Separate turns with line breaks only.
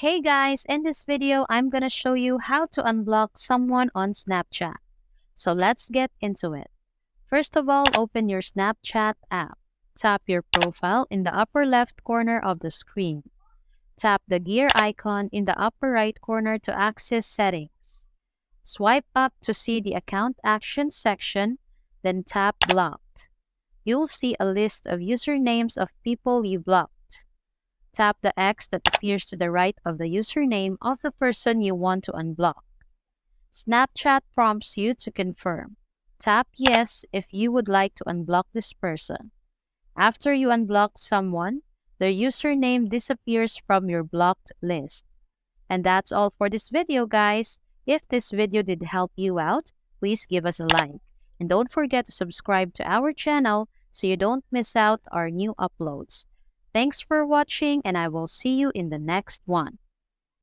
Hey guys, in this video, I'm gonna show you how to unblock someone on Snapchat. So let's get into it. First of all, open your Snapchat app. Tap your profile in the upper left corner of the screen. Tap the gear icon in the upper right corner to access settings. Swipe up to see the account actions section, then tap blocked. You'll see a list of usernames of people you blocked. Tap the X that appears to the right of the username of the person you want to unblock. Snapchat prompts you to confirm. Tap Yes if you would like to unblock this person. After you unblock someone, their username disappears from your blocked list. And that's all for this video, guys. If this video did help you out, please give us a like. And don't forget to subscribe to our channel so you don't miss out our new uploads. Thanks for watching, and I will see you in the next one.